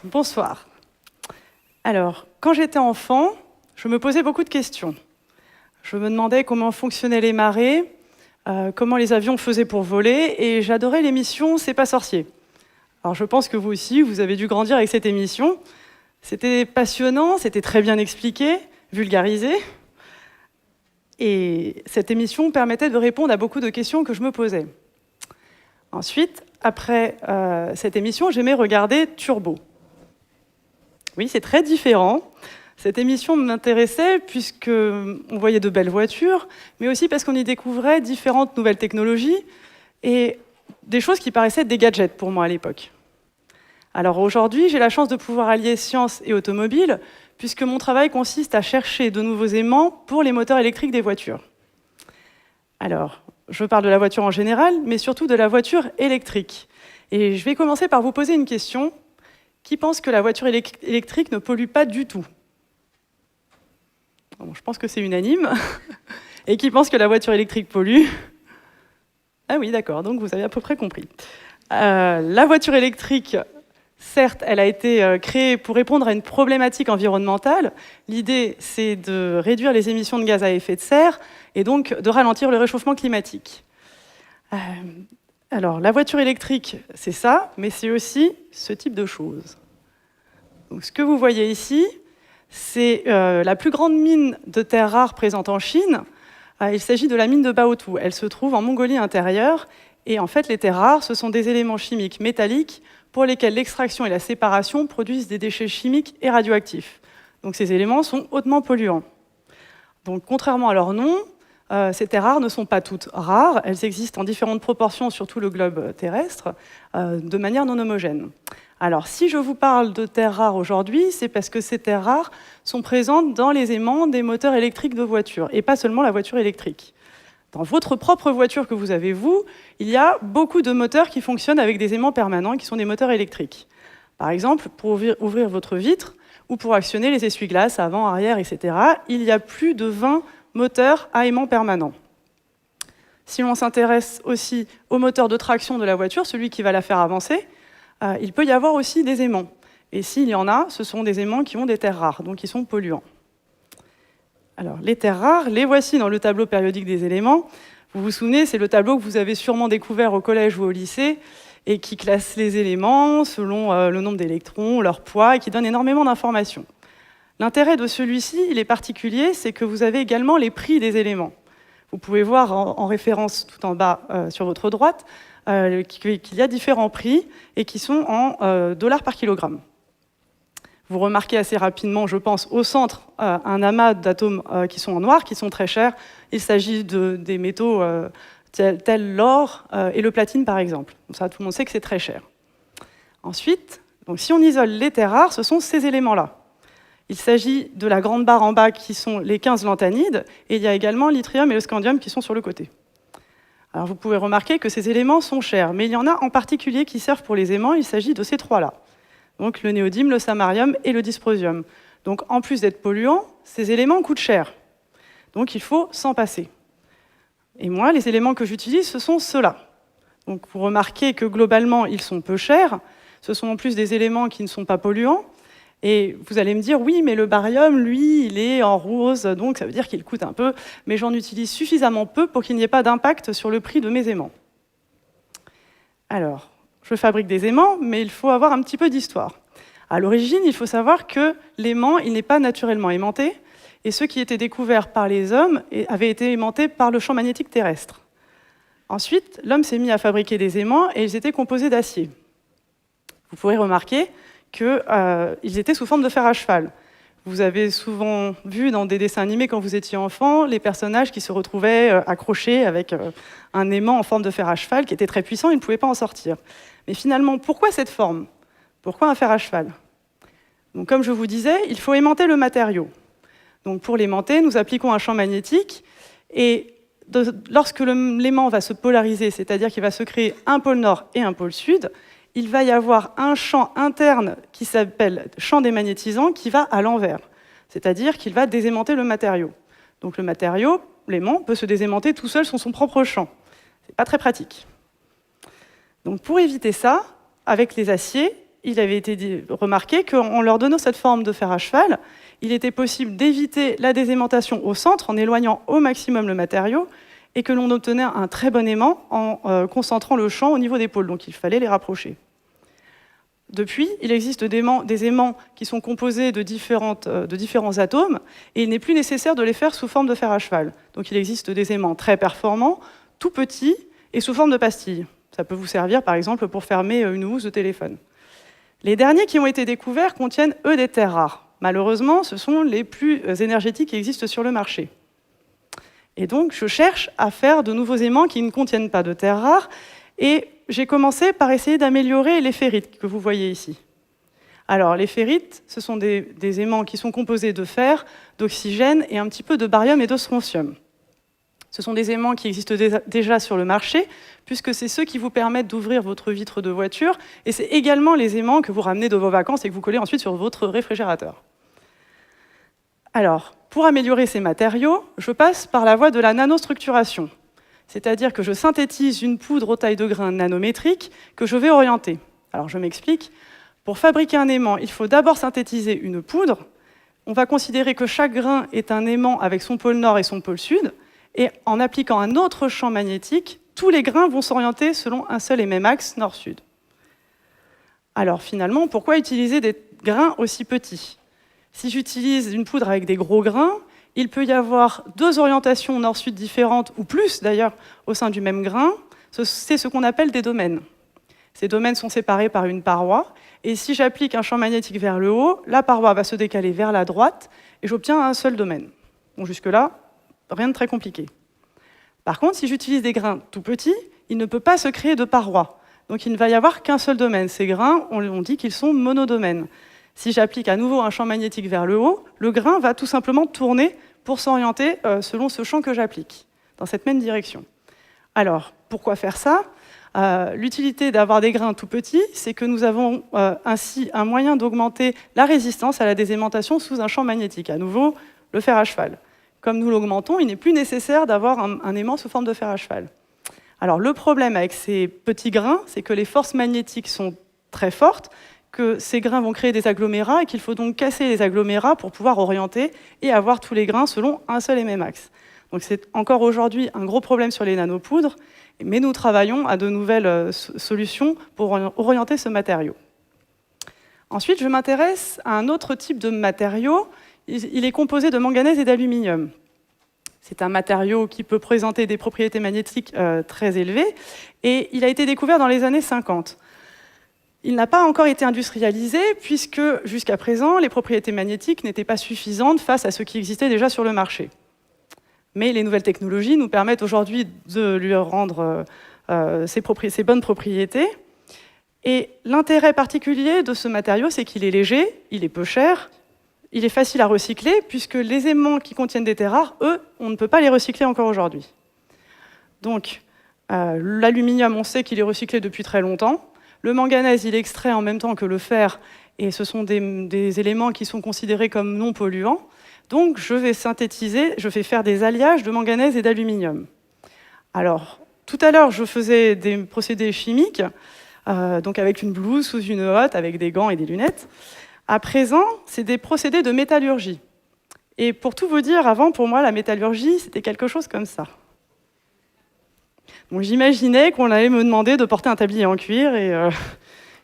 Bonsoir. Alors, quand j'étais enfant, je me posais beaucoup de questions. Je me demandais comment fonctionnaient les marées, comment les avions faisaient pour voler, et j'adorais l'émission C'est pas sorcier. Alors je pense que vous aussi, vous avez dû grandir avec cette émission. C'était passionnant, c'était très bien expliqué, vulgarisé. Et cette émission permettait de répondre à beaucoup de questions que je me posais. Ensuite, après cette émission, j'aimais regarder Turbo. Oui, c'est très différent. Cette émission m'intéressait puisqu'on voyait de belles voitures, mais aussi parce qu'on y découvrait différentes nouvelles technologies et des choses qui paraissaient des gadgets pour moi à l'époque. Alors aujourd'hui, j'ai la chance de pouvoir allier science et automobile, puisque mon travail consiste à chercher de nouveaux aimants pour les moteurs électriques des voitures. Alors, je parle de la voiture en général, mais surtout de la voiture électrique. Et je vais commencer par vous poser une question. Qui pense que la voiture électrique ne pollue pas du tout? Bon, je pense que c'est unanime. Et qui pense que la voiture électrique pollue? Ah oui, d'accord, donc vous avez à peu près compris. La voiture électrique, certes, elle a été créée pour répondre à une problématique environnementale. L'idée, c'est de réduire les émissions de gaz à effet de serre et donc de ralentir le réchauffement climatique. Alors, la voiture électrique, c'est ça, mais c'est aussi ce type de choses. Donc, ce que vous voyez ici, c'est la plus grande mine de terres rares présente en Chine. Il s'agit de la mine de Baotou. Elle se trouve en Mongolie intérieure. Et en fait, les terres rares, ce sont des éléments chimiques métalliques pour lesquels l'extraction et la séparation produisent des déchets chimiques et radioactifs. Donc, ces éléments sont hautement polluants. Donc, contrairement à leur nom, ces terres rares ne sont pas toutes rares, elles existent en différentes proportions sur tout le globe terrestre, de manière non homogène. Alors, si je vous parle de terres rares aujourd'hui, c'est parce que ces terres rares sont présentes dans les aimants des moteurs électriques de voitures, et pas seulement la voiture électrique. Dans votre propre voiture que vous avez, vous, il y a beaucoup de moteurs qui fonctionnent avec des aimants permanents, qui sont des moteurs électriques. Par exemple, pour ouvrir votre vitre, ou pour actionner les essuie-glaces avant, arrière, etc., il y a plus de 20 moteurs à aimant permanent. Si l'on s'intéresse aussi au moteur de traction de la voiture, celui qui va la faire avancer, il peut y avoir aussi des aimants. Et s'il y en a, ce sont des aimants qui ont des terres rares, donc qui sont polluants. Alors, les terres rares, les voici dans le tableau périodique des éléments. Vous vous souvenez, c'est le tableau que vous avez sûrement découvert au collège ou au lycée, et qui classe les éléments selon le nombre d'électrons, leur poids, et qui donne énormément d'informations. L'intérêt de celui-ci, il est particulier, c'est que vous avez également les prix des éléments. Vous pouvez voir en référence tout en bas sur votre droite qu'il y a différents prix et qui sont en dollars par kilogramme. Vous remarquez assez rapidement, je pense, au centre, un amas d'atomes qui sont en noir, qui sont très chers. Il s'agit des métaux tels l'or et le platine, par exemple. Donc ça, tout le monde sait que c'est très cher. Ensuite, donc, si on isole les terres rares, ce sont ces éléments-là. Il s'agit de la grande barre en bas qui sont les 15 lanthanides, et il y a également l'yttrium et le scandium qui sont sur le côté. Alors vous pouvez remarquer que ces éléments sont chers, mais il y en a en particulier qui servent pour les aimants, il s'agit de ces trois-là. Donc le néodyme, le samarium et le dysprosium. Donc en plus d'être polluants, ces éléments coûtent cher. Donc il faut s'en passer. Et moi, les éléments que j'utilise, ce sont ceux-là. Donc vous remarquez que globalement, ils sont peu chers. Ce sont en plus des éléments qui ne sont pas polluants. Et vous allez me dire, oui, mais le barium, lui, il est en rose, donc ça veut dire qu'il coûte un peu, mais j'en utilise suffisamment peu pour qu'il n'y ait pas d'impact sur le prix de mes aimants. Alors, je fabrique des aimants, mais il faut avoir un petit peu d'histoire. À l'origine, il faut savoir que l'aimant, il n'est pas naturellement aimanté, et ceux qui étaient découverts par les hommes avaient été aimantés par le champ magnétique terrestre. Ensuite, l'homme s'est mis à fabriquer des aimants, et ils étaient composés d'acier. Vous pourrez remarquer qu'ils étaient sous forme de fer à cheval. Vous avez souvent vu dans des dessins animés, quand vous étiez enfant, les personnages qui se retrouvaient accrochés avec un aimant en forme de fer à cheval qui était très puissant, ils ne pouvaient pas en sortir. Mais finalement, pourquoi cette forme? Pourquoi un fer à cheval? Donc, comme je vous disais, il faut aimanter le matériau. Donc, pour l'aimanter, nous appliquons un champ magnétique, et lorsque l'aimant va se polariser, c'est-à-dire qu'il va se créer un pôle nord et un pôle sud, il va y avoir un champ interne qui s'appelle champ démagnétisant qui va à l'envers, c'est-à-dire qu'il va désaimanter le matériau. Donc le matériau, l'aimant, peut se désaimanter tout seul sur son propre champ. C'est pas très pratique. Donc pour éviter ça, avec les aciers, il avait été remarqué qu'en leur donnant cette forme de fer à cheval, il était possible d'éviter la désaimantation au centre en éloignant au maximum le matériau et que l'on obtenait un très bon aimant en concentrant le champ au niveau des pôles. Donc il fallait les rapprocher. Depuis, il existe des aimants qui sont composés de différents atomes et il n'est plus nécessaire de les faire sous forme de fer à cheval. Donc il existe des aimants très performants, tout petits et sous forme de pastilles. Ça peut vous servir par exemple pour fermer une housse de téléphone. Les derniers qui ont été découverts contiennent, eux, des terres rares. Malheureusement, ce sont les plus énergétiques qui existent sur le marché. Et donc, je cherche à faire de nouveaux aimants qui ne contiennent pas de terres rares. Et j'ai commencé par essayer d'améliorer les ferrites que vous voyez ici. Alors, les ferrites, ce sont des aimants qui sont composés de fer, d'oxygène et un petit peu de barium et de strontium. Ce sont des aimants qui existent déjà sur le marché, puisque c'est ceux qui vous permettent d'ouvrir votre vitre de voiture, et c'est également les aimants que vous ramenez de vos vacances et que vous collez ensuite sur votre réfrigérateur. Alors, pour améliorer ces matériaux, je passe par la voie de la nanostructuration, c'est-à-dire que je synthétise une poudre aux tailles de grains nanométriques que je vais orienter. Alors, je m'explique. Pour fabriquer un aimant, il faut d'abord synthétiser une poudre. On va considérer que chaque grain est un aimant avec son pôle nord et son pôle sud, et en appliquant un autre champ magnétique, tous les grains vont s'orienter selon un seul et même axe nord-sud. Alors finalement, pourquoi utiliser des grains aussi petits? Si j'utilise une poudre avec des gros grains, il peut y avoir deux orientations nord-sud différentes, ou plus d'ailleurs, au sein du même grain. C'est ce qu'on appelle des domaines. Ces domaines sont séparés par une paroi, et si j'applique un champ magnétique vers le haut, la paroi va se décaler vers la droite, et j'obtiens un seul domaine. Bon, jusque-là, rien de très compliqué. Par contre, si j'utilise des grains tout petits, il ne peut pas se créer de paroi. Donc il ne va y avoir qu'un seul domaine. Ces grains, on dit qu'ils sont monodomaines. Si j'applique à nouveau un champ magnétique vers le haut, le grain va tout simplement tourner pour s'orienter selon ce champ que j'applique, dans cette même direction. Alors, pourquoi faire ça? L'utilité d'avoir des grains tout petits, c'est que nous avons ainsi un moyen d'augmenter la résistance à la désaimantation sous un champ magnétique. À nouveau, le fer à cheval. Comme nous l'augmentons, il n'est plus nécessaire d'avoir un aimant sous forme de fer à cheval. Alors le problème avec ces petits grains, c'est que les forces magnétiques sont très fortes, que ces grains vont créer des agglomérats et qu'il faut donc casser les agglomérats pour pouvoir orienter et avoir tous les grains selon un seul et même axe. Donc c'est encore aujourd'hui un gros problème sur les nanopoudres, mais nous travaillons à de nouvelles solutions pour orienter ce matériau. Ensuite, je m'intéresse à un autre type de matériau. Il est composé de manganèse et d'aluminium. C'est un matériau qui peut présenter des propriétés magnétiques très élevées, et il a été découvert dans les années 50. Il n'a pas encore été industrialisé, puisque jusqu'à présent, les propriétés magnétiques n'étaient pas suffisantes face à ce qui existait déjà sur le marché. Mais les nouvelles technologies nous permettent aujourd'hui de lui rendre ses bonnes propriétés. Et l'intérêt particulier de ce matériau, c'est qu'il est léger, il est peu cher, il est facile à recycler, puisque les aimants qui contiennent des terres rares, eux, on ne peut pas les recycler encore aujourd'hui. Donc, l'aluminium, on sait qu'il est recyclé depuis très longtemps. Le manganèse, il est extrait en même temps que le fer, et ce sont des éléments qui sont considérés comme non polluants. Donc, je vais faire des alliages de manganèse et d'aluminium. Alors, tout à l'heure, je faisais des procédés chimiques, donc avec une blouse sous une hotte, avec des gants et des lunettes. À présent, c'est des procédés de métallurgie. Et pour tout vous dire, avant, pour moi, la métallurgie, c'était quelque chose comme ça. Donc, j'imaginais qu'on allait me demander de porter un tablier en cuir, et,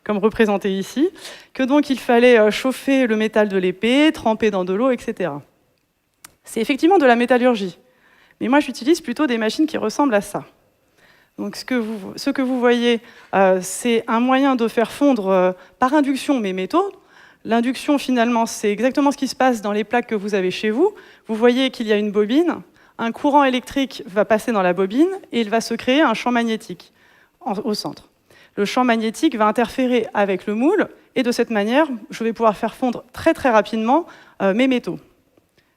comme représenté ici, que donc il fallait chauffer le métal de l'épée, tremper dans de l'eau, etc. C'est effectivement de la métallurgie. Mais moi, j'utilise plutôt des machines qui ressemblent à ça. Donc, ce que vous voyez, c'est un moyen de faire fondre par induction mes métaux. L'induction, finalement, c'est exactement ce qui se passe dans les plaques que vous avez chez vous. Vous voyez qu'il y a une bobine, un courant électrique va passer dans la bobine et il va se créer un champ magnétique au centre. Le champ magnétique va interférer avec le moule et de cette manière, je vais pouvoir faire fondre très très rapidement mes métaux.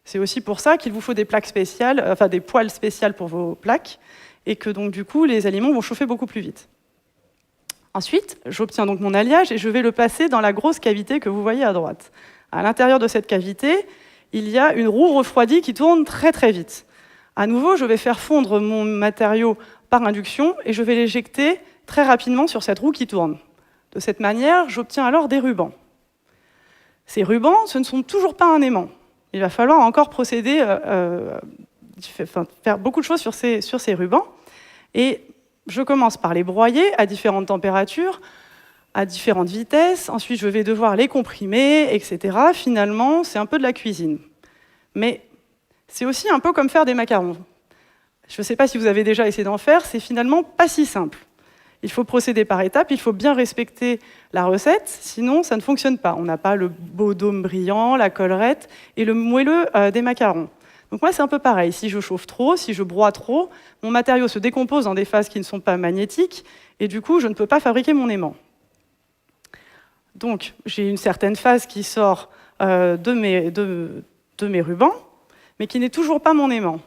C'est aussi pour ça qu'il vous faut des plaques spéciales, enfin des poêles spéciales pour vos plaques et que donc du coup les aliments vont chauffer beaucoup plus vite. Ensuite, j'obtiens donc mon alliage et je vais le passer dans la grosse cavité que vous voyez à droite. À l'intérieur de cette cavité, il y a une roue refroidie qui tourne très très vite. À nouveau, je vais faire fondre mon matériau par induction et je vais l'éjecter très rapidement sur cette roue qui tourne. De cette manière, j'obtiens alors des rubans. Ces rubans, ce ne sont toujours pas un aimant. Il va falloir encore procéder, faire beaucoup de choses sur ces rubans. Et je commence par les broyer à différentes températures, à différentes vitesses. Ensuite, je vais devoir les comprimer, etc. Finalement, c'est un peu de la cuisine. Mais c'est aussi un peu comme faire des macarons. Je ne sais pas si vous avez déjà essayé d'en faire, c'est finalement pas si simple. Il faut procéder par étapes, il faut bien respecter la recette, sinon ça ne fonctionne pas. On n'a pas le beau dôme brillant, la collerette et le moelleux des macarons. Donc moi, c'est un peu pareil. Si je chauffe trop, si je broie trop, mon matériau se décompose dans des phases qui ne sont pas magnétiques, et du coup, je ne peux pas fabriquer mon aimant. Donc, j'ai une certaine phase qui sort de mes rubans, mais qui n'est toujours pas mon aimant.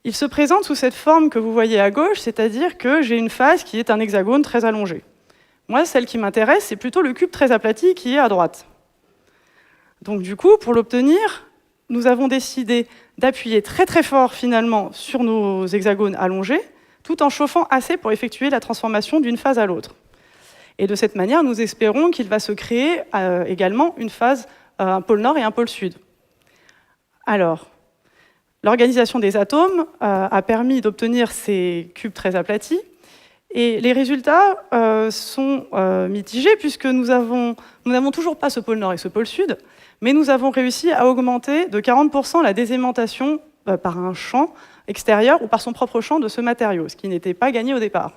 Il se présente sous cette forme que vous voyez à gauche, c'est-à-dire que j'ai une phase qui est un hexagone très allongé. Moi, celle qui m'intéresse, c'est plutôt le cube très aplati qui est à droite. Donc du coup, pour l'obtenir, nous avons décidé d'appuyer très très fort finalement sur nos hexagones allongés, tout en chauffant assez pour effectuer la transformation d'une phase à l'autre. Et de cette manière, nous espérons qu'il va se créer également une phase, un pôle nord et un pôle sud. Alors, l'organisation des atomes a permis d'obtenir ces cubes très aplatis, et les résultats sont mitigés, puisque nous n'avons toujours pas ce pôle nord et ce pôle sud, mais nous avons réussi à augmenter de 40% la désaimantation par un champ extérieur ou par son propre champ de ce matériau, ce qui n'était pas gagné au départ.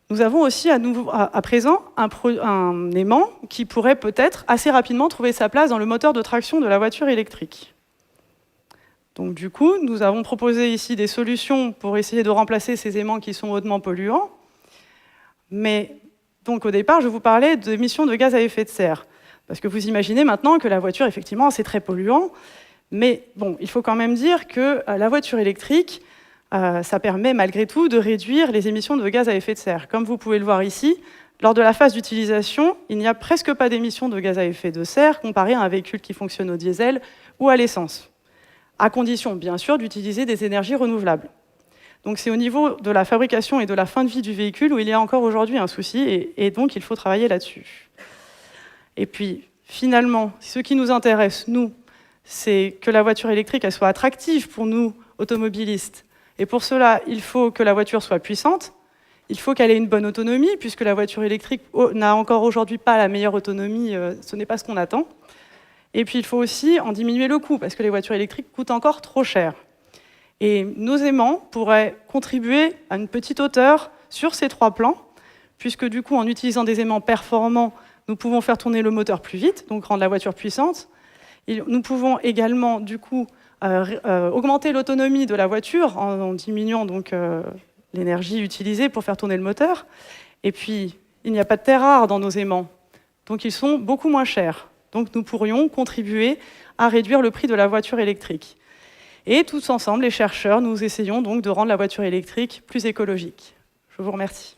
Nous avons aussi à présent un aimant qui pourrait peut-être assez rapidement trouver sa place dans le moteur de traction de la voiture électrique. Donc du coup, nous avons proposé ici des solutions pour essayer de remplacer ces aimants qui sont hautement polluants. Mais donc au départ, je vous parlais d'émissions de gaz à effet de serre. Parce que vous imaginez maintenant que la voiture, effectivement, c'est très polluant. Mais bon, il faut quand même dire que la voiture électrique, ça permet malgré tout de réduire les émissions de gaz à effet de serre. Comme vous pouvez le voir ici, lors de la phase d'utilisation, il n'y a presque pas d'émissions de gaz à effet de serre comparé à un véhicule qui fonctionne au diesel ou à l'essence, à condition, bien sûr, d'utiliser des énergies renouvelables. Donc c'est au niveau de la fabrication et de la fin de vie du véhicule où il y a encore aujourd'hui un souci, et donc il faut travailler là-dessus. Et puis, finalement, ce qui nous intéresse, nous, c'est que la voiture électrique elle soit attractive pour nous, automobilistes. Et pour cela, il faut que la voiture soit puissante, il faut qu'elle ait une bonne autonomie, puisque la voiture électrique n'a encore aujourd'hui pas la meilleure autonomie, ce n'est pas ce qu'on attend. Et puis, il faut aussi en diminuer le coût, parce que les voitures électriques coûtent encore trop cher. Et nos aimants pourraient contribuer à une petite hauteur sur ces trois plans, puisque du coup, en utilisant des aimants performants, nous pouvons faire tourner le moteur plus vite, donc rendre la voiture puissante. Nous pouvons également, du coup, augmenter l'autonomie de la voiture en diminuant donc l'énergie utilisée pour faire tourner le moteur. Et puis, il n'y a pas de terres rares dans nos aimants, donc ils sont beaucoup moins chers. Donc nous pourrions contribuer à réduire le prix de la voiture électrique. Et tous ensemble, les chercheurs, nous essayons donc de rendre la voiture électrique plus écologique. Je vous remercie.